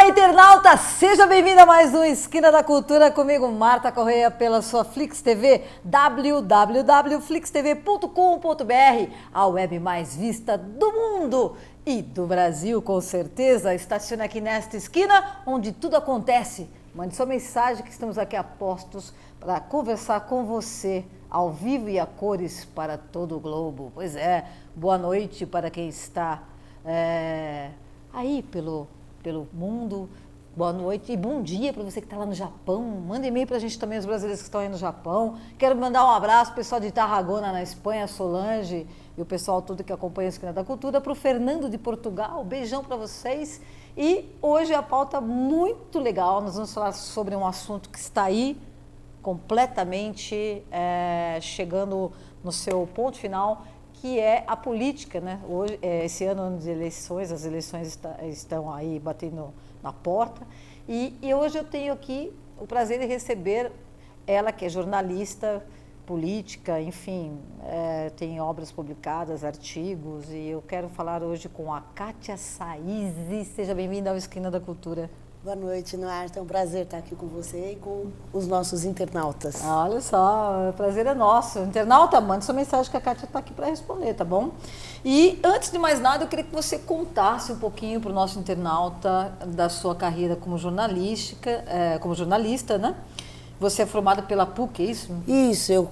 Olá, internauta! Seja bem-vindo a mais um Esquina da Cultura comigo, Marta Correia, pela sua Flix TV, www.flixtv.com.br, a web mais vista do mundo e do Brasil, com certeza. Estaciona aqui nesta esquina, onde tudo acontece. Mande sua mensagem que estamos aqui a postos para conversar com você, ao vivo e a cores para todo o globo. Pois é, boa noite para quem está aí pelo mundo, boa noite e bom dia para você que está lá no Japão. Manda e-mail para a gente também, os brasileiros que estão aí no Japão. Quero mandar um abraço para o pessoal de Tarragona, na Espanha, Solange e o pessoal todo que acompanha a Esquina da Cultura, para o Fernando de Portugal, beijão para vocês. E hoje a pauta muito legal, nós vamos falar sobre um assunto que está aí completamente chegando no seu ponto final, que é a política, né? Hoje, esse ano de eleições, as eleições estão aí batendo na porta, e hoje eu tenho aqui o prazer de receber ela, que é jornalista, política, enfim, tem obras publicadas, artigos, e eu quero falar hoje com a Kátia Saízi. Seja bem-vinda ao Esquina da Cultura. Boa noite, Marta. É um prazer estar aqui com você e com os nossos internautas. Olha só, o prazer é nosso. Internauta, mande sua mensagem que a Kátia está aqui para responder, tá bom? E antes de mais nada, eu queria que você contasse um pouquinho para o nosso internauta da sua carreira como jornalista, né? Você é formada pela PUC, é isso? Isso, eu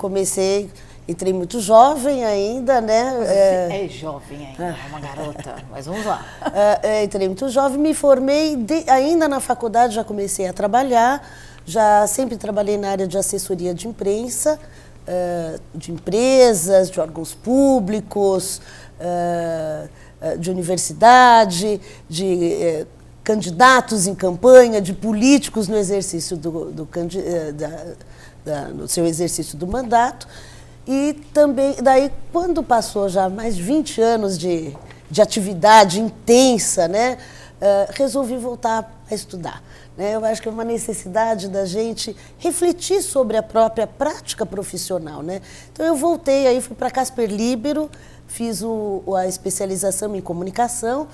entrei muito jovem ainda, né? Você é jovem ainda, é uma garota, mas vamos lá. Entrei muito jovem, me formei, ainda na faculdade já comecei a trabalhar, já sempre trabalhei na área de assessoria de imprensa, de empresas, de órgãos públicos, de universidade, de candidatos em campanha, de políticos no exercício no seu exercício do mandato. E também, daí, quando passou já mais de 20 anos de atividade intensa, né, resolvi voltar a estudar. Né? Eu acho que é uma necessidade da gente refletir sobre a própria prática profissional. Né? Então, eu voltei, aí fui para Casper Líbero, fiz a especialização em comunicação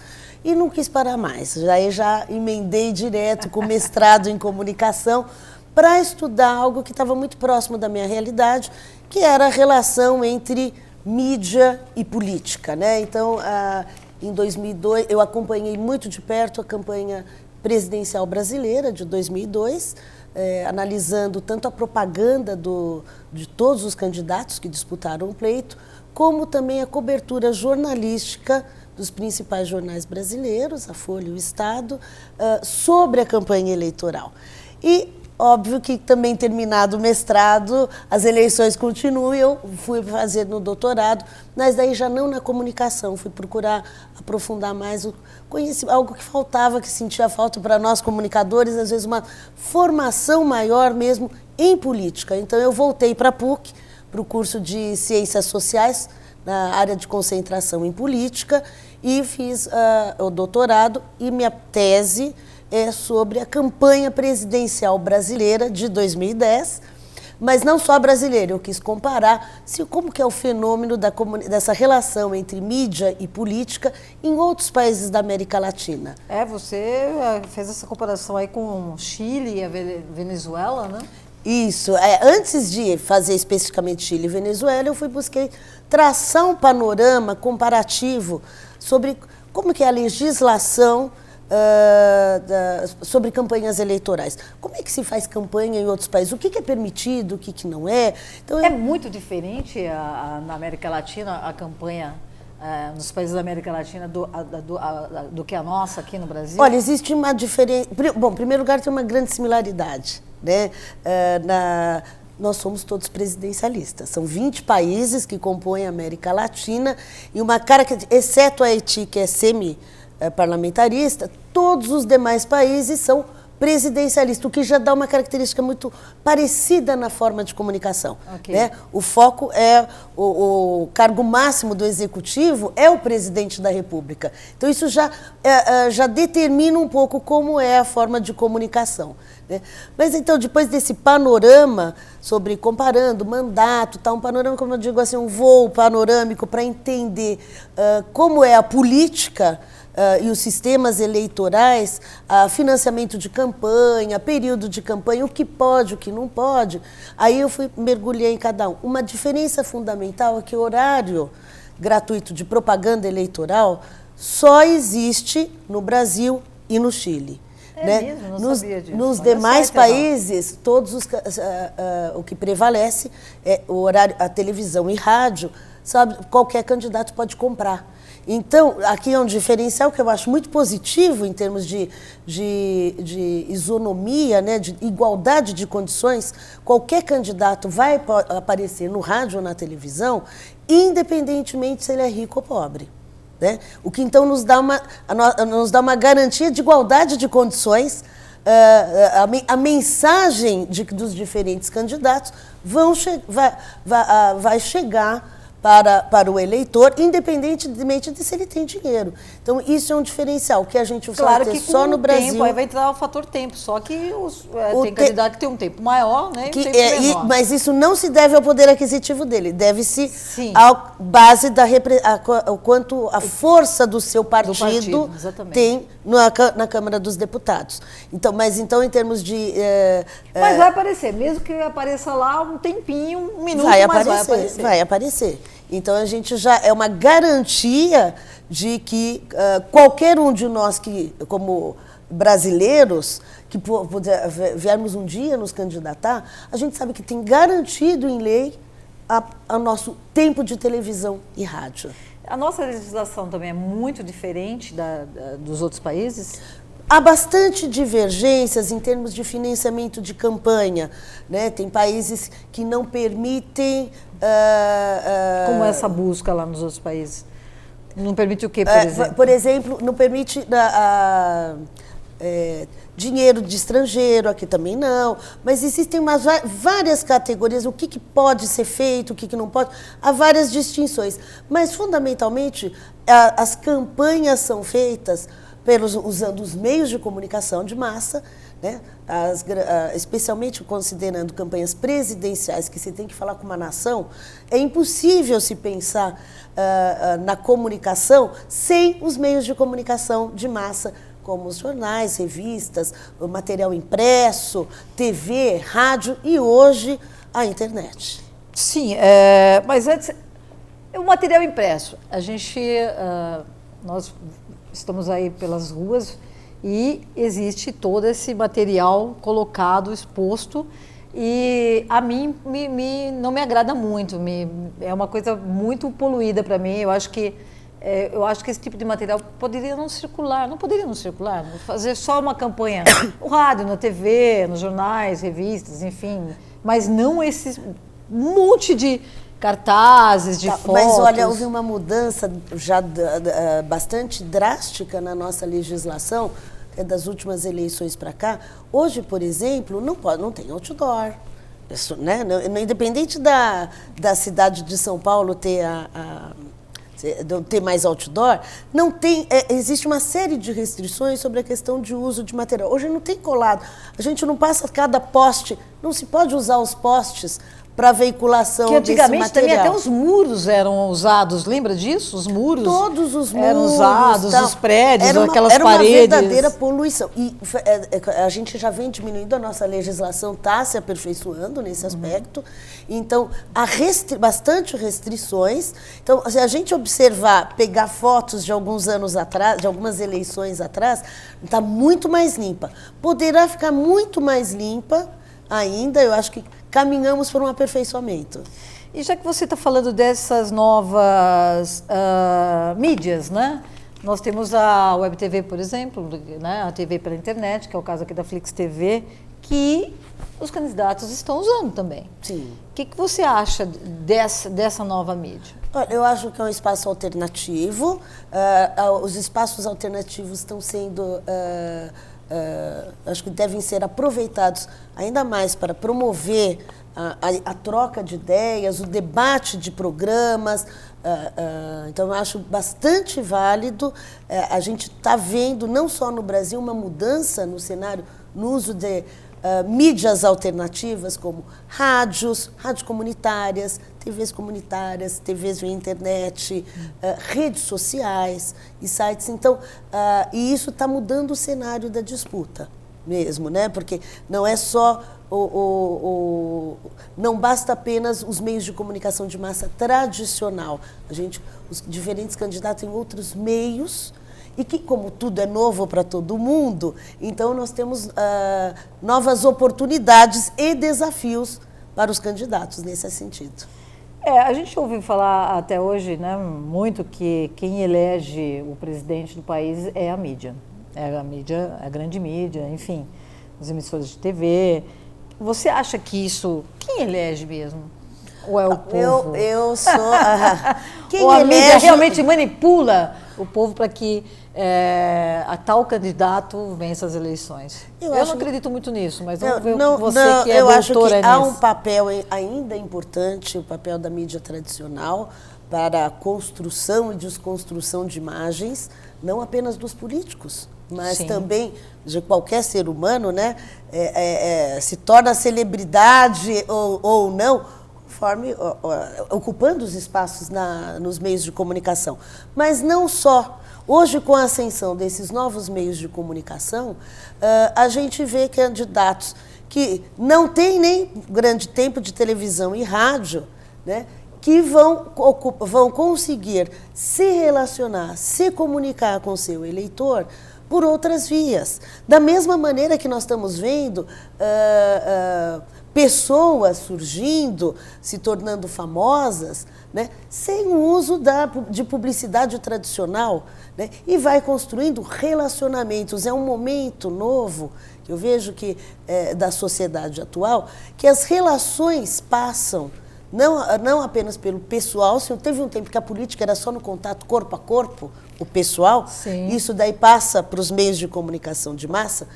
e não quis parar mais. Aí já emendei direto com mestrado em comunicação para estudar algo que estava muito próximo da minha realidade, que era a relação entre mídia e política. Né? Então, em 2002, eu acompanhei muito de perto a campanha presidencial brasileira de 2002, analisando tanto a propaganda de todos os candidatos que disputaram o pleito, como também a cobertura jornalística dos principais jornais brasileiros, a Folha e o Estado, sobre a campanha eleitoral. E óbvio que também terminado o mestrado, as eleições continuam, eu fui fazer no doutorado, mas daí já não na comunicação, fui procurar aprofundar mais o conhecimento, algo que faltava, que sentia falta para nós comunicadores, às vezes uma formação maior mesmo em política. Então eu voltei para a PUC, para o curso de Ciências Sociais, na área de concentração em política, e fiz o doutorado, e minha tese é sobre a campanha presidencial brasileira de 2010, mas não só brasileira, eu quis comparar como que é o fenômeno dessa relação entre mídia e política em outros países da América Latina. Você fez essa comparação aí com Chile e a Venezuela, né? Isso. Antes de fazer especificamente Chile e Venezuela, eu busquei traçar um panorama comparativo sobre como que é a legislação sobre campanhas eleitorais. Como é que se faz campanha em outros países? O que é permitido, o que não é? Então, é muito diferente na América Latina a campanha nos países da América Latina do que a nossa aqui no Brasil? Olha, existe uma diferença. Bom, em primeiro lugar, tem uma grande similaridade. Né? Nós somos todos presidencialistas. São 20 países que compõem a América Latina e uma característica, exceto a Haiti, que é semi-parlamentarista, todos os demais países são presidencialistas, o que já dá uma característica muito parecida na forma de comunicação. Okay. Né? O foco é o cargo máximo do executivo é o presidente da República. Então isso já determina um pouco como é a forma de comunicação. Né? Mas então, depois desse panorama sobre comparando mandato, um panorama, como eu digo assim, um voo panorâmico para entender como é a política e os sistemas eleitorais, financiamento de campanha, período de campanha, o que pode, o que não pode. Aí eu mergulhei em cada um. Uma diferença fundamental é que o horário gratuito de propaganda eleitoral só existe no Brasil e no Chile. Né? Mesmo? Não sabia disso. Nos Olha demais só, países, o que prevalece é o horário, a televisão e rádio, sabe, qualquer candidato pode comprar. Então, aqui é um diferencial que eu acho muito positivo em termos de isonomia, né, de igualdade de condições. Qualquer candidato vai aparecer no rádio ou na televisão, independentemente se ele é rico ou pobre. Né? O que então nos dá uma garantia de igualdade de condições. A mensagem dos diferentes candidatos vai chegar para o eleitor, independentemente de se ele tem dinheiro. Então, isso é um diferencial que a gente claro vai ter que só no Brasil. Tempo, aí vai entrar o fator tempo, só que tem candidato que tem um tempo maior, né? Mas isso não se deve ao poder aquisitivo dele, deve-se à base ao quanto a força do seu partido tem na Câmara dos Deputados. Então, em termos de... Mas vai aparecer, mesmo que apareça lá um tempinho, um minuto, vai aparecer. Vai aparecer. Então, a gente já é uma garantia de que qualquer um de nós, como brasileiros, que viermos um dia nos candidatar, a gente sabe que tem garantido em lei o nosso tempo de televisão e rádio. A nossa legislação também é muito diferente dos outros países? Há bastante divergências em termos de financiamento de campanha, né? Tem países que não permitem... Como essa busca lá nos outros países? Não permite o quê, por exemplo? Por exemplo, não permite dinheiro de estrangeiro, aqui também não. Mas existem várias categorias, o que pode ser feito, o que não pode. Há várias distinções. Mas, fundamentalmente, as campanhas são feitas usando os meios de comunicação de massa, né? Especialmente considerando campanhas presidenciais, que você tem que falar com uma nação, é impossível se pensar na comunicação sem os meios de comunicação de massa, como os jornais, revistas, o material impresso, TV, rádio e hoje a internet. Sim, mas antes, o material impresso, nós estamos aí pelas ruas e existe todo esse material colocado, exposto, e a mim não me agrada muito, é uma coisa muito poluída para mim. Eu acho que esse tipo de material poderia não circular, fazer só uma campanha no rádio, na TV, nos jornais, revistas, enfim, mas não esse monte de cartazes, de fotos. Mas olha, houve uma mudança já bastante drástica na nossa legislação, das últimas eleições para cá. Hoje, por exemplo, não tem outdoor. Isso, né? Independente da cidade de São Paulo ter mais outdoor, não tem, existe uma série de restrições sobre a questão de uso de material. Hoje não tem colado, a gente não passa cada poste, não se pode usar os postes para veiculação desse material. Que antigamente também até os muros eram usados, lembra disso? Os muros? Todos os muros eram usados, os prédios, aquelas paredes. Era uma verdadeira poluição. E a gente já vem diminuindo, a nossa legislação está se aperfeiçoando nesse aspecto. Então, há bastante restrições. Então, se a gente observar, pegar fotos de alguns anos atrás, de algumas eleições atrás, está muito mais limpa. Poderá ficar muito mais limpa ainda, eu acho que caminhamos por um aperfeiçoamento. E já que você está falando dessas novas mídias, né? Nós temos a Web TV, por exemplo, né? A TV pela internet, que é o caso aqui da Flix TV, que os candidatos estão usando também. Sim. O que você acha dessa nova mídia? Olha, eu acho que é um espaço alternativo. Os espaços alternativos estão sendo... acho que devem ser aproveitados ainda mais para promover a troca de ideias, o debate de programas. Então, eu acho bastante válido. A gente está vendo, não só no Brasil, uma mudança no cenário, no uso mídias alternativas como rádios comunitárias, TVs via internet, redes sociais e sites. Então, e isso está mudando o cenário da disputa mesmo, né? Porque não é só não basta apenas os meios de comunicação de massa tradicional. Os diferentes candidatos têm outros meios e que, como tudo é novo para todo mundo, então nós temos novas oportunidades e desafios para os candidatos nesse sentido. A gente ouviu falar até hoje, né, muito que quem elege o presidente do país é a mídia. A grande mídia, enfim, as emissoras de TV. Você acha que isso... Quem elege mesmo? Ou é o povo? Eu sou... Quem ou a mídia realmente manipula o povo para que a tal candidato vença as eleições? Eu não acredito muito nisso, mas vamos ver você que é doutora nisso. Eu acho que há um papel ainda importante, o papel da mídia tradicional, para a construção e desconstrução de imagens, não apenas dos políticos, mas Sim. também de qualquer ser humano, né? Se torna celebridade ou não, conforme ocupando os espaços nos meios de comunicação. Mas não só. Hoje, com a ascensão desses novos meios de comunicação, a gente vê candidatos que não têm nem grande tempo de televisão e rádio, né? Que vão conseguir se relacionar, se comunicar com o seu eleitor por outras vias. Da mesma maneira que nós estamos vendo pessoas surgindo, se tornando famosas, né, sem o uso de publicidade tradicional, né, e vai construindo relacionamentos. É um momento novo, que eu vejo que da sociedade atual, que as relações passam não apenas pelo pessoal. Teve um tempo que a política era só no contato corpo a corpo, o pessoal. Sim. Isso daí passa para os meios de comunicação de massa.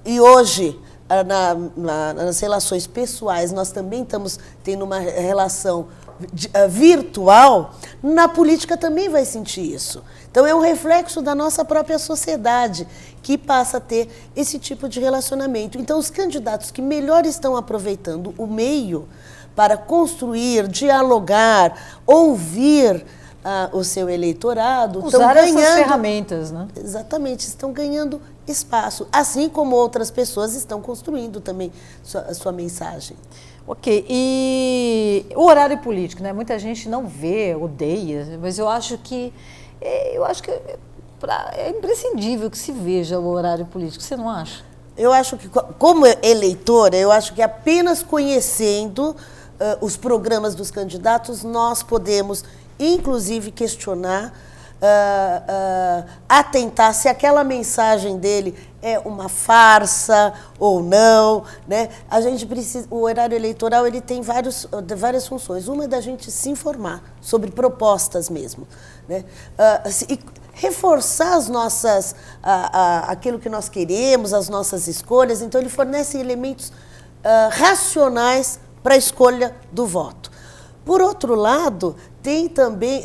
E hoje, nas relações pessoais, nós também estamos tendo uma relação virtual. Na política também vai sentir isso. Então, é um reflexo da nossa própria sociedade que passa a ter esse tipo de relacionamento. Então, os candidatos que melhor estão aproveitando o meio para construir, dialogar, ouvir o seu eleitorado, usar essas ferramentas, né? Exatamente, estão ganhando espaço, assim como outras pessoas estão construindo também a sua mensagem. Ok, e o horário político, né? Muita gente não vê, odeia, mas eu acho que é imprescindível que se veja o horário político, você não acha? Eu acho que, como eleitora, eu acho que apenas conhecendo os programas dos candidatos, nós podemos, inclusive, questionar, atentar se aquela mensagem dele é uma farsa ou não, né? A gente precisa, o horário eleitoral ele tem várias funções. Uma é da gente se informar sobre propostas mesmo, né? E reforçar as nossas, aquilo que nós queremos, as nossas escolhas. Então, ele fornece elementos racionais para a escolha do voto. Por outro lado, tem também,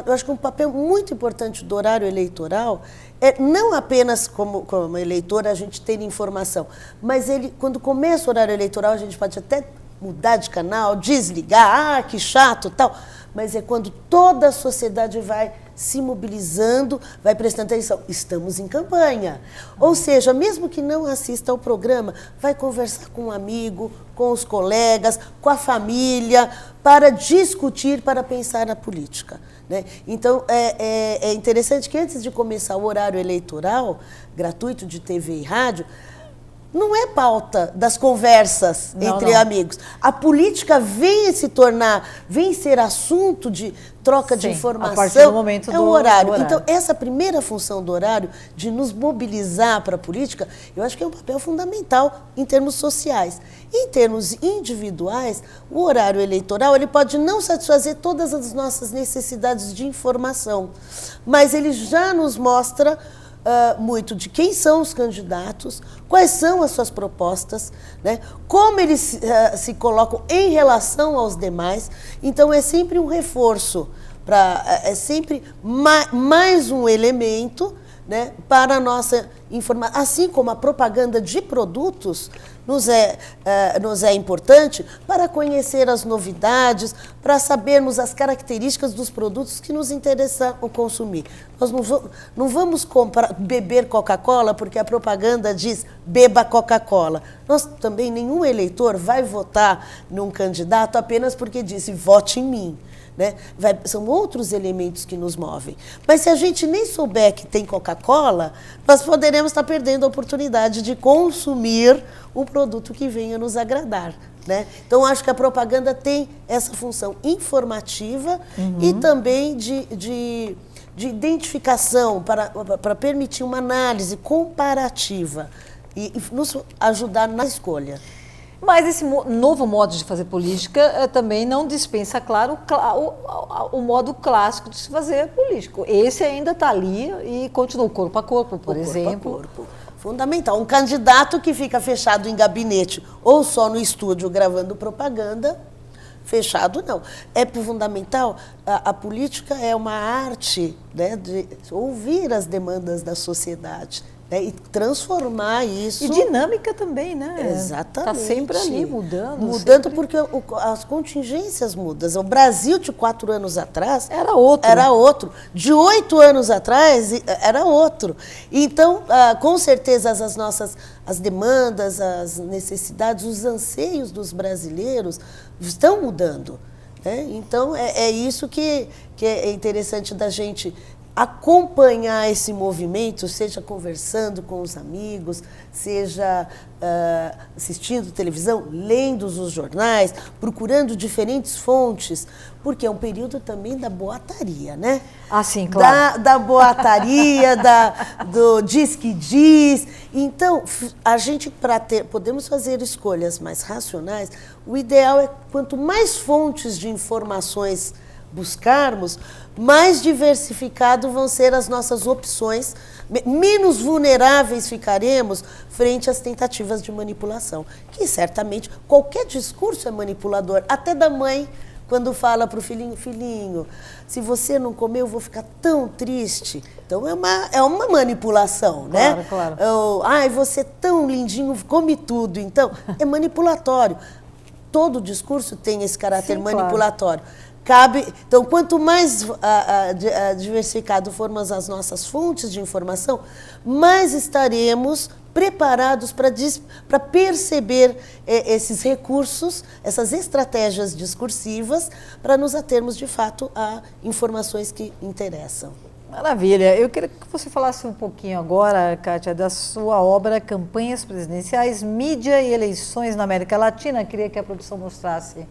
eu acho que um papel muito importante do horário eleitoral é não apenas como eleitor a gente ter informação, mas quando começa o horário eleitoral, a gente pode até mudar de canal, desligar, que chato, tal, mas é quando toda a sociedade vai se mobilizando, vai prestando atenção. Estamos em campanha. Ou seja, mesmo que não assista ao programa, vai conversar com um amigo, com os colegas, com a família, para discutir, para pensar na política, né? Então, é interessante que antes de começar o horário eleitoral, gratuito de TV e rádio, não é pauta das conversas entre amigos. A política vem ser assunto de troca de informação. A partir do momento do horário. Então, essa primeira função do horário, de nos mobilizar para a política, eu acho que é um papel fundamental em termos sociais. Em termos individuais, o horário eleitoral ele pode não satisfazer todas as nossas necessidades de informação, mas ele já nos mostra muito de quem são os candidatos, quais são as suas propostas, né? Como eles se colocam em relação aos demais. Então, é sempre um reforço, é sempre mais um elemento, né, para a nossa informação. Assim como a propaganda de produtos nos é importante para conhecer as novidades, para sabermos as características dos produtos que nos interessam consumir. Nós não vamos beber Coca-Cola porque a propaganda diz beba Coca-Cola. Nós também, nenhum eleitor vai votar num candidato apenas porque disse vote em mim. Né? São outros elementos que nos movem. Mas se a gente nem souber que tem Coca-Cola, nós poderemos estar perdendo a oportunidade de consumir um produto que venha nos agradar. Né? Então, acho que a propaganda tem essa função informativa e também de identificação para permitir uma análise comparativa e nos ajudar na escolha. Mas esse novo modo de fazer política também não dispensa, claro, o modo clássico de se fazer político. Esse ainda está ali e continua o corpo a corpo, por exemplo. Corpo a corpo. Fundamental. Um candidato que fica fechado em gabinete ou só no estúdio gravando propaganda, fechado não. É fundamental, a política é uma arte, né, de ouvir as demandas da sociedade. E transformar isso... E dinâmica também, né? Exatamente. Está sempre ali, mudando. Mudando sempre. Porque as contingências mudam. O Brasil, de 4 anos atrás... Era outro. Era outro. De 8 anos atrás, era outro. Então, com certeza, as demandas, as necessidades, os anseios dos brasileiros estão mudando. Né? Então, é isso que é interessante da gente acompanhar esse movimento, seja conversando com os amigos, seja assistindo televisão, lendo os jornais, procurando diferentes fontes, porque é um período também da boataria, né? Ah, sim, claro. Da boataria, do diz que diz. Então, a gente, podemos fazer escolhas mais racionais, o ideal é quanto mais fontes de informações buscarmos, mais diversificado vão ser as nossas opções, menos vulneráveis ficaremos frente às tentativas de manipulação, que certamente qualquer discurso é manipulador, até da mãe, quando fala para o filhinho, filhinho, se você não comer eu vou ficar tão triste. Então é uma manipulação, né? Claro. Ai, você é tão lindinho, come tudo. Então, é manipulatório. Todo discurso tem esse caráter manipulatório. Claro. Então, quanto mais diversificado formos as nossas fontes de informação, mais estaremos preparados para perceber esses recursos, essas estratégias discursivas, para nos atermos, de fato, a informações que interessam. Maravilha. Eu queria que você falasse um pouquinho agora, Kátia, da sua obra Campanhas Presidenciais, Mídia e Eleições na América Latina. Eu queria que a produção mostrasse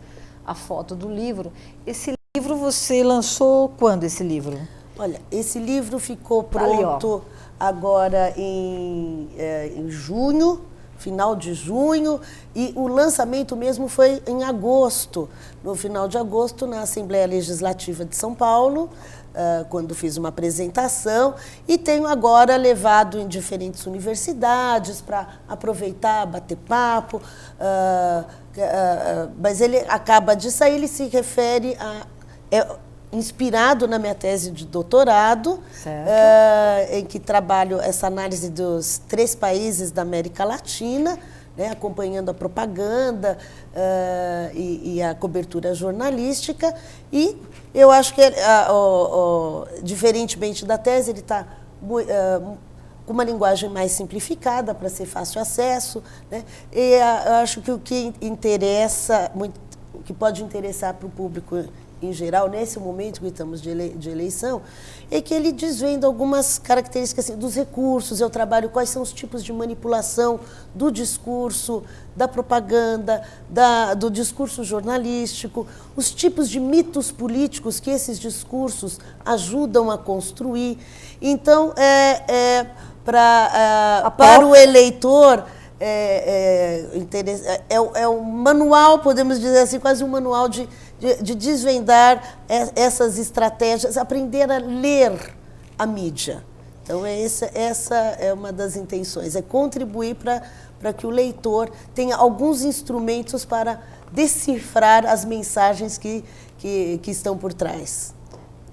a foto do livro. Esse livro você lançou quando, esse livro? Olha, esse livro ficou pronto agora em junho, final de junho, e o lançamento mesmo foi em agosto, no final de agosto, na Assembleia Legislativa de São Paulo, quando fiz uma apresentação, e tenho agora levado em diferentes universidades para aproveitar, bater papo, mas ele acaba de sair, ele se refere inspirado na minha tese de doutorado, em que trabalho essa análise dos 3 países da América Latina, né, acompanhando a propaganda e a cobertura jornalística. E eu acho que, diferentemente da tese, ele está com uma linguagem mais simplificada para ser fácil acesso, né? E eu acho que o que interessa, o que pode interessar para o público em geral, nesse momento que estamos de eleição, é que ele desvenda algumas características assim, dos recursos. Eu trabalho quais são os tipos de manipulação do discurso, da propaganda, do discurso jornalístico, os tipos de mitos políticos que esses discursos ajudam a construir. Então, para o eleitor, é um manual, podemos dizer assim, quase um manual de desvendar essas estratégias, aprender a ler a mídia. Então, essa é uma das intenções, é contribuir para que o leitor tenha alguns instrumentos para decifrar as mensagens que estão por trás.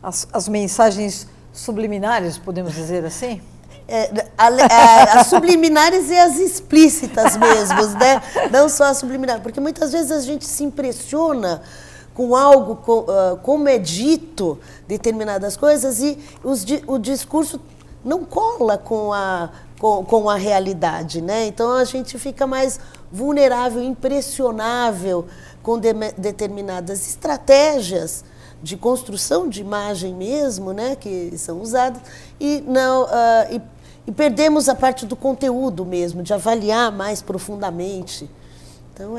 As mensagens subliminares, podemos dizer assim? As subliminares e as explícitas mesmo, né? Não só as subliminares, porque muitas vezes a gente se impressiona com algo, como é dito determinadas coisas, e o discurso não cola com a realidade, né? Então a gente fica mais vulnerável, impressionável com determinadas estratégias de construção de imagem mesmo, né, que são usadas, e perdemos a parte do conteúdo mesmo, de avaliar mais profundamente. Então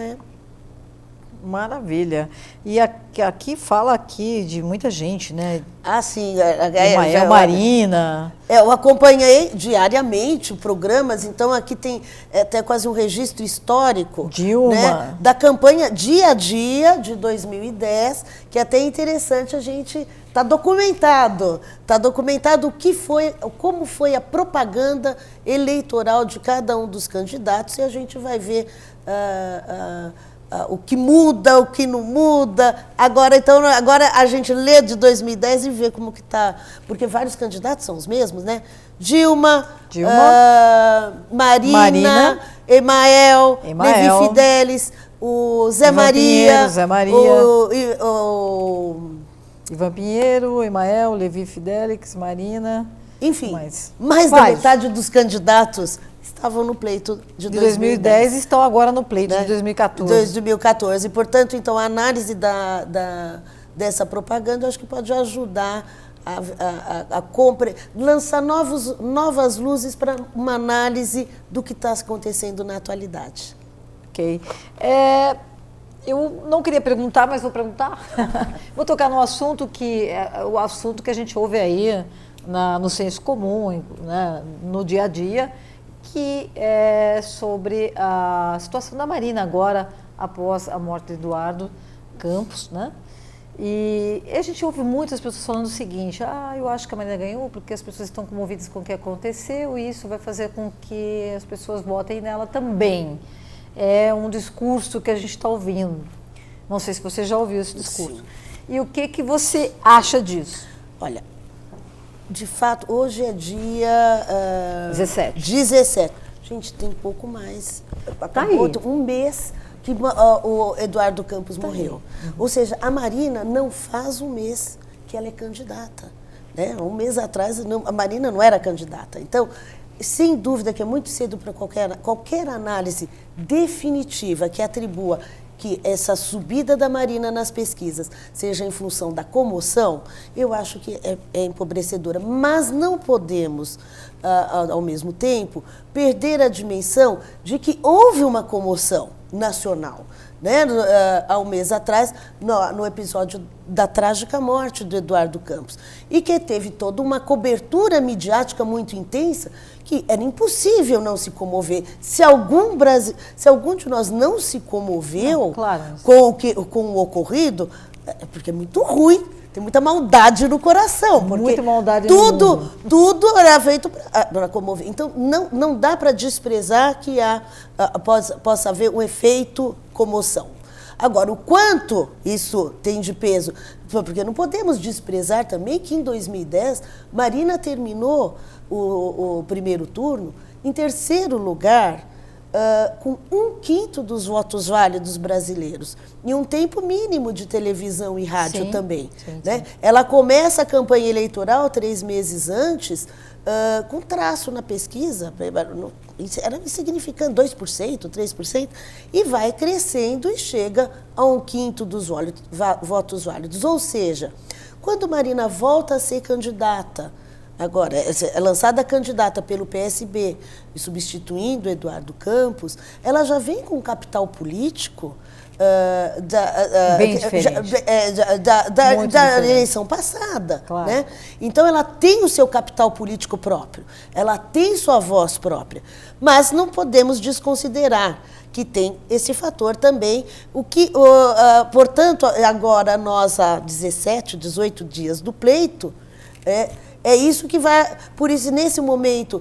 Maravilha. E aqui fala de muita gente, né? Ah, sim. Emael Marina. Eu acompanhei diariamente programas, então aqui tem até quase um registro histórico. Dilma. Né, da campanha Dia a Dia, de 2010, que é até interessante a gente... Está documentado como foi a propaganda eleitoral de cada um dos candidatos, e a gente vai ver... o que muda, o que não muda. Agora a gente lê de 2010 e vê como que está. Porque vários candidatos são os mesmos, né? Dilma. Marina, Emael, Levi Fidelis, o Zé Maria. Ivan Pinheiro, Emael, Levi Fidelis, Marina. Enfim, mais da metade dos candidatos estavam no pleito de 2010 e estão agora no pleito, né, de 2014. 2014. Portanto, então, a análise dessa propaganda, eu acho que pode ajudar a lançar novas luzes para uma análise do que está acontecendo na atualidade. Ok. Eu não queria perguntar, mas vou perguntar. Vou tocar num assunto que é o assunto que a gente ouve aí no senso comum, né, no dia a dia, que é sobre a situação da Marina agora, após a morte de Eduardo Campos, né? E a gente ouve muitas pessoas falando o seguinte: eu acho que a Marina ganhou porque as pessoas estão comovidas com o que aconteceu e isso vai fazer com que as pessoas votem nela também. É um discurso que a gente está ouvindo. Não sei se você já ouviu esse discurso. Sim. E o que você acha disso? Olha, de fato, hoje é dia... 17. Gente, tem pouco mais. Tá aí. Um mês que o Eduardo Campos morreu. Ou seja, a Marina não faz um mês que ela é candidata. Né? Um mês atrás, a Marina não era candidata. Então, sem dúvida que é muito cedo para qualquer análise definitiva que atribua que essa subida da Marina nas pesquisas seja em função da comoção, eu acho que é empobrecedora. Mas não podemos, ao mesmo tempo, perder a dimensão de que houve uma comoção nacional. Né? Há um mês atrás, no episódio da trágica morte do Eduardo Campos, e que teve toda uma cobertura midiática muito intensa, que era impossível não se comover. Se algum de nós não se comoveu com o ocorrido, é porque é muito ruim, tem muita maldade no coração. Muita maldade tudo era feito para comover. Então, não dá para desprezar que possa haver um efeito comoção. Agora, o quanto isso tem de peso? Porque não podemos desprezar também que em 2010, Marina terminou o primeiro turno em terceiro lugar, com 1/5 dos votos válidos brasileiros, e um tempo mínimo de televisão e rádio também. Né? Ela começa a campanha eleitoral 3 meses antes, com traço na pesquisa, era insignificante, 2%, 3%, e vai crescendo e chega a 1/5 dos votos válidos. Ou seja, quando Marina volta a ser candidata, agora, é lançada candidata pelo PSB, substituindo Eduardo Campos, ela já vem com um capital político bem diferente. Da eleição passada. Claro. Né? Então, ela tem o seu capital político próprio, ela tem sua voz própria, mas não podemos desconsiderar que tem esse fator também, portanto, agora nós, há 17, 18 dias do pleito, é isso que vai... Por isso, nesse momento,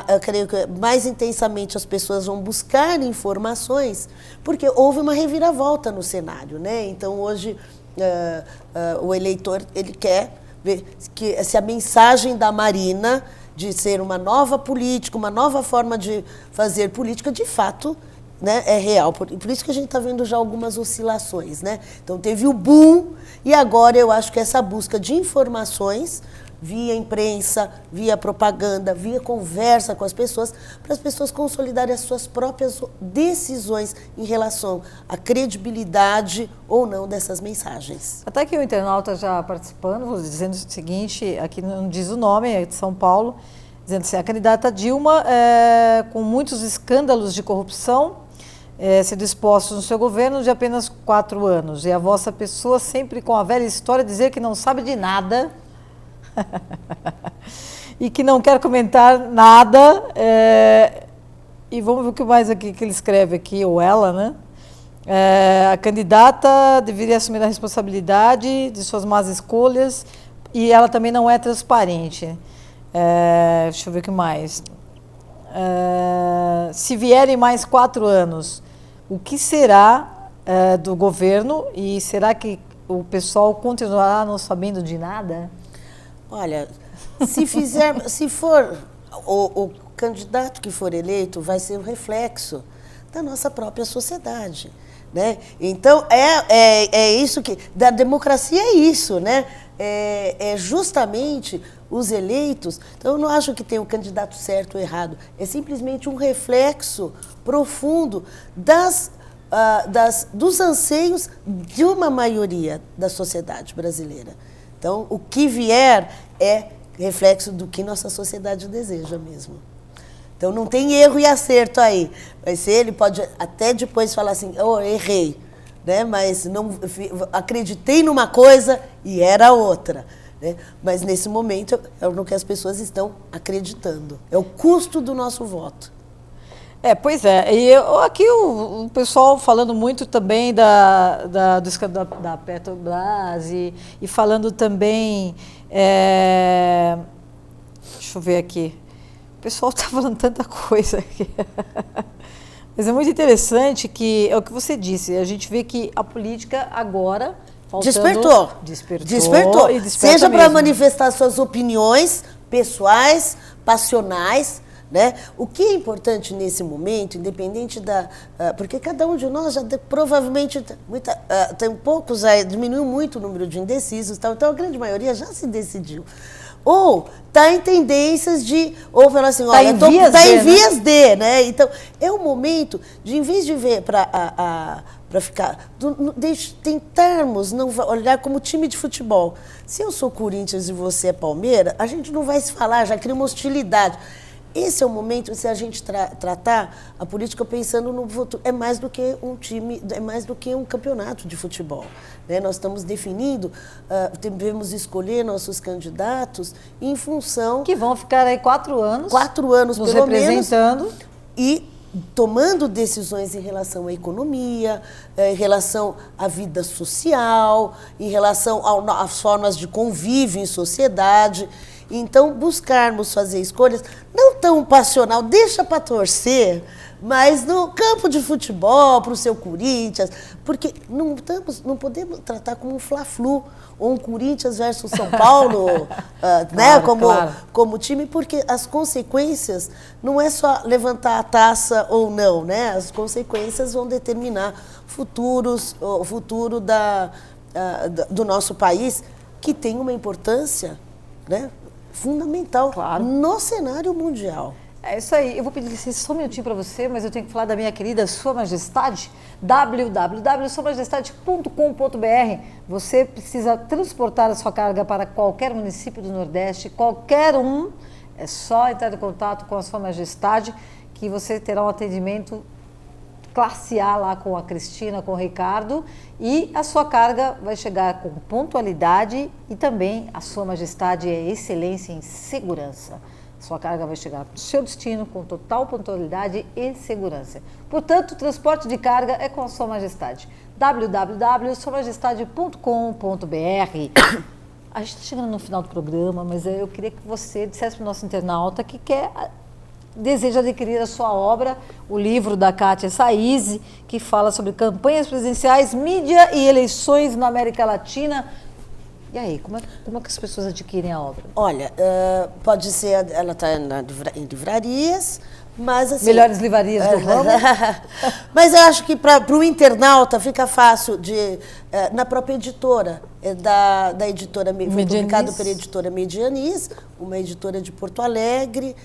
eu creio que mais intensamente as pessoas vão buscar informações, porque houve uma reviravolta no cenário, né? Então, hoje, o eleitor ele quer ver se a mensagem da Marina de ser uma nova política, uma nova forma de fazer política, de fato, né, é real. Por isso que a gente está vendo já algumas oscilações, né? Então teve o boom e agora eu acho que essa busca de informações via imprensa, via propaganda, via conversa com as pessoas, para as pessoas consolidarem as suas próprias decisões em relação à credibilidade ou não dessas mensagens. Até que o internauta já participando, dizendo o seguinte, aqui não diz o nome, é de São Paulo, dizendo assim, a candidata Dilma, com muitos escândalos de corrupção, sendo expostos no seu governo de apenas 4 anos, e a vossa pessoa sempre com a velha história de dizer que não sabe de nada, e que não quer comentar nada, e vamos ver o que mais aqui que ele escreve aqui, ou ela, né? A candidata deveria assumir a responsabilidade de suas más escolhas e ela também não é transparente. Deixa eu ver o que mais. Se vierem mais 4 anos, o que será do governo e será que o pessoal continuará não sabendo de nada? Olha, se for o candidato que for eleito, vai ser um reflexo da nossa própria sociedade, né? Então, é isso que... Da democracia é isso, né? É justamente os eleitos... Então, eu não acho que tem um candidato certo ou errado. É simplesmente um reflexo profundo dos anseios de uma maioria da sociedade brasileira. Então, o que vier é reflexo do que nossa sociedade deseja mesmo. Então, não tem erro e acerto aí. Mas ele pode até depois falar assim, errei, né? Mas não, acreditei numa coisa e era outra. Né? Mas, nesse momento, é no que as pessoas estão acreditando. É o custo do nosso voto. Pois é. E aqui o pessoal falando muito também do escândalo da Petrobras e falando também... deixa eu ver aqui. O pessoal está falando tanta coisa aqui. Mas é muito interessante que, é o que você disse, a gente vê que a política agora... Despertou. E desperta seja para mesmo. manifestar suas opiniões pessoais, passionais, né? O que é importante nesse momento, independente porque cada um de nós já provavelmente tem poucos, diminuiu muito o número de indecisos, então a grande maioria já se decidiu. Ou está em tendências ou falar assim, olha, está em vias de, né? Então, é o momento de, em vez de ver para ficar, tentarmos não olhar como time de futebol. Se eu sou Corinthians e você é Palmeiras, a gente não vai se falar, já cria uma hostilidade. Esse é o momento, se a gente tratar a política pensando no futuro, é mais do que um time, é mais do que um campeonato de futebol. Né? Nós estamos definindo, devemos escolher nossos candidatos em função... Que vão ficar aí 4 anos. 4 anos, nos pelo representando. Menos, e tomando decisões em relação à economia, em relação à vida social, em relação às formas de convívio em sociedade. Então, buscarmos fazer escolhas não tão passional, deixa para torcer, mas no campo de futebol, para o seu Corinthians, porque não podemos tratar como um Fla-Flu, ou um Corinthians versus São Paulo, né, como time, porque as consequências não é só levantar a taça ou não, né? As consequências vão determinar o futuro do nosso país, que tem uma importância, né, fundamental no cenário mundial. É isso aí. Eu vou pedir licença só um minutinho para você, mas eu tenho que falar da minha querida Sua Majestade, www.suamajestade.com.br. Você precisa transportar a sua carga para qualquer município do Nordeste, qualquer um. É só entrar em contato com a Sua Majestade que você terá um atendimento classe A lá com a Cristina, com o Ricardo, e a sua carga vai chegar com pontualidade e também a Sua Majestade é excelência em segurança. Sua carga vai chegar para o seu destino com total pontualidade e segurança. Portanto, o transporte de carga é com a Sua Majestade. www.suamajestade.com.br. A gente está chegando no final do programa, mas eu queria que você dissesse para o nosso internauta que deseja adquirir a sua obra, o livro da Kátia Saiz, que fala sobre campanhas presidenciais, mídia e eleições na América Latina. E aí, como é que as pessoas adquirem a obra? Olha, pode ser, ela está em livrarias, mas assim... Melhores livrarias do ramo? Mas eu acho que para o internauta fica fácil na própria editora, da editora, foi publicado pela editora Medianis, uma editora de Porto Alegre,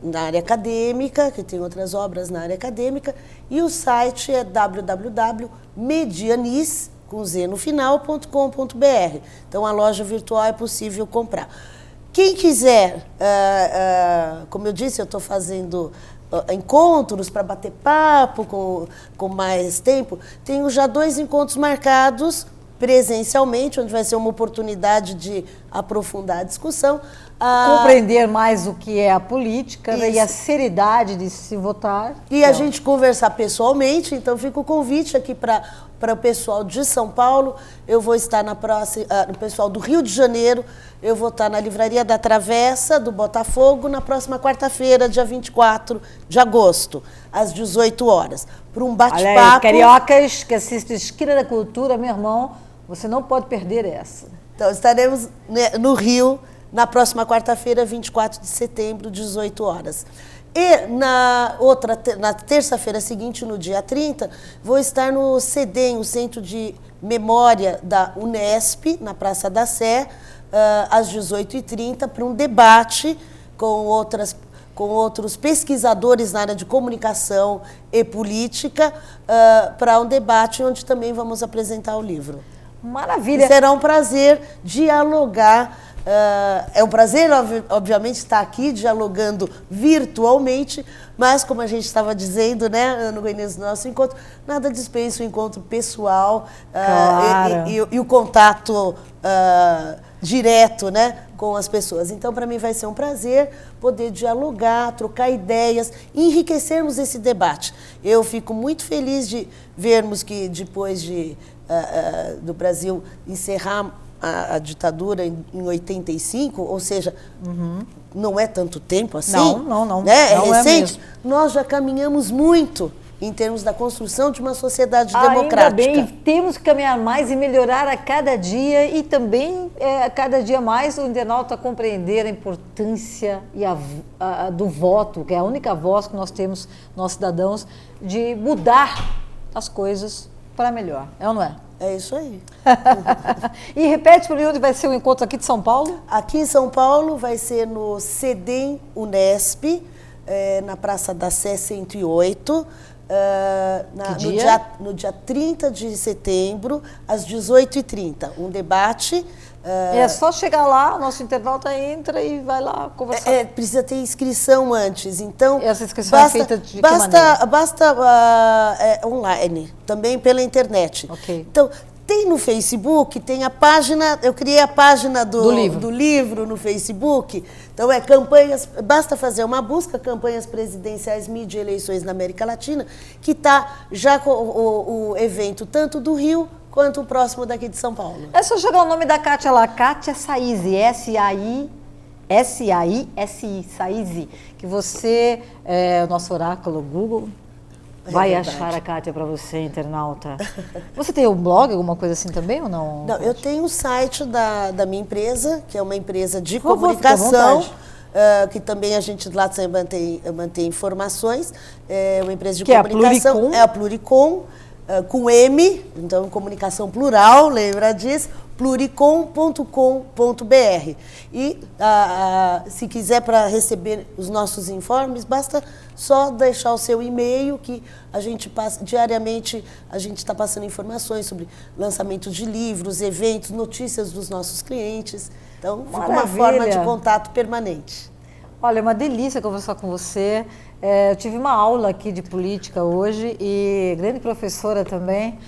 na área acadêmica, que tem outras obras na área acadêmica, e o site é www.medianis.com.br. Então, a loja virtual é possível comprar. Quem quiser, como eu disse, eu estou fazendo encontros para bater papo com mais tempo. Tenho já 2 encontros marcados presencialmente, onde vai ser uma oportunidade de aprofundar a discussão. Compreender mais o que é a política, né, e a seriedade de se votar. E a gente conversar pessoalmente, então fica o convite aqui para o pessoal de São Paulo. Eu vou estar no pessoal do Rio de Janeiro, eu vou estar na Livraria da Travessa, do Botafogo, na próxima quarta-feira, dia 24 de agosto, às 18 horas, para um bate-papo. Olha aí, cariocas que assistem Esquina da Cultura, meu irmão, você não pode perder essa. Então, estaremos no Rio, na próxima quarta-feira, 24 de setembro, 18 horas. E na terça-feira seguinte, no dia 30, vou estar no CEDEM, o Centro de Memória da Unesp, na Praça da Sé, às 18h30, para um debate com outros pesquisadores na área de comunicação e política, para um debate onde também vamos apresentar o livro. Maravilha! E será um prazer dialogar. É um prazer, obviamente, estar aqui dialogando virtualmente, mas, como a gente estava dizendo, né, no início do nosso encontro, nada dispensa o encontro pessoal, claro. e o contato direto, né, com as pessoas. Então, para mim, vai ser um prazer poder dialogar, trocar ideias, enriquecermos esse debate. Eu fico muito feliz de vermos que, depois do Brasil encerrar a ditadura em 85, ou seja, não é tanto tempo assim. Não. Né? É não recente. É nós já caminhamos muito em termos da construção de uma sociedade democrática. Ainda bem, temos que caminhar mais e melhorar a cada dia, e também a cada dia mais o internauta compreender a importância do voto, que é a única voz que nós temos, nós cidadãos, de mudar as coisas para melhor. É ou não é? É isso aí. E repete para mim onde vai ser o encontro aqui de São Paulo? Aqui em São Paulo vai ser no CEDEM Unesp, na Praça da Sé 108, no dia 30 de setembro, às 18h30. Um debate. É só chegar lá, o nosso internauta entra e vai lá conversar. Precisa ter inscrição antes, então... Essa inscrição é feita de que maneira? Basta online, também pela internet. Okay. Então, tem no Facebook, tem a página, eu criei a página do livro no Facebook. Então, campanhas, basta fazer uma busca, campanhas presidenciais, mídia e eleições na América Latina, que está já com o evento tanto do Rio quanto o próximo daqui de São Paulo. É só jogar o nome da Kátia lá, Kátia Saisi, S-A-I-S-I, Saisi, que você, o nosso oráculo Google, vai achar a Kátia para você, internauta. Você tem um blog, alguma coisa assim também ou não? Não, eu tenho o site da minha empresa, que é uma empresa de comunicação, que também a gente lá sempre mantém informações. É uma empresa de comunicação. É a Pluricom, com M, então comunicação plural, lembra disso? pluricom.com.br. E se quiser para receber os nossos informes, basta só deixar o seu e-mail, que a gente passa diariamente, a gente está passando informações sobre lançamento de livros, eventos, notícias dos nossos clientes. Então, fica uma forma de contato permanente. Olha, é uma delícia conversar com você. Eu tive uma aula aqui de política hoje e grande professora também.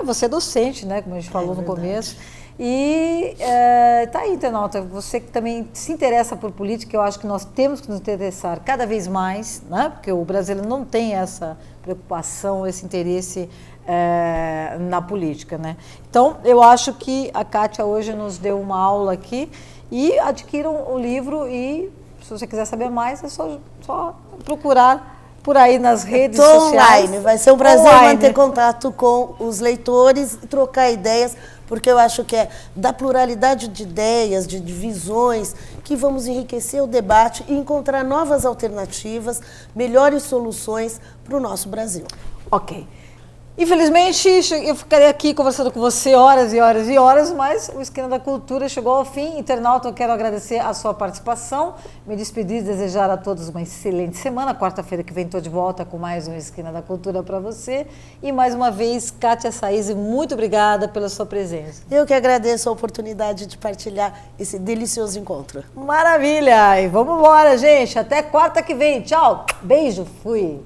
Você é docente, né, como a gente falou no começo. E tá aí, internauta, você que também se interessa por política, eu acho que nós temos que nos interessar cada vez mais, né, porque o brasileiro não tem essa preocupação, esse interesse na política, né. Então, eu acho que a Kátia hoje nos deu uma aula aqui, e adquiram o livro, e se você quiser saber mais, é só procurar por aí nas redes Tô sociais. online, vai ser um prazer Online. manter contato com os leitores e trocar ideias, porque eu acho que é da pluralidade de ideias, de visões, que vamos enriquecer o debate e encontrar novas alternativas, melhores soluções para o nosso Brasil. Ok. Infelizmente, eu ficaria aqui conversando com você horas e horas e horas, mas o Esquina da Cultura chegou ao fim. Internauta, eu quero agradecer a sua participação, me despedir e desejar a todos uma excelente semana. Quarta-feira que vem estou de volta com mais um Esquina da Cultura para você. E mais uma vez, Kátia Saíse, muito obrigada pela sua presença. Eu que agradeço a oportunidade de partilhar esse delicioso encontro. Maravilha! E vamos embora, gente. Até quarta que vem. Tchau. Beijo. Fui.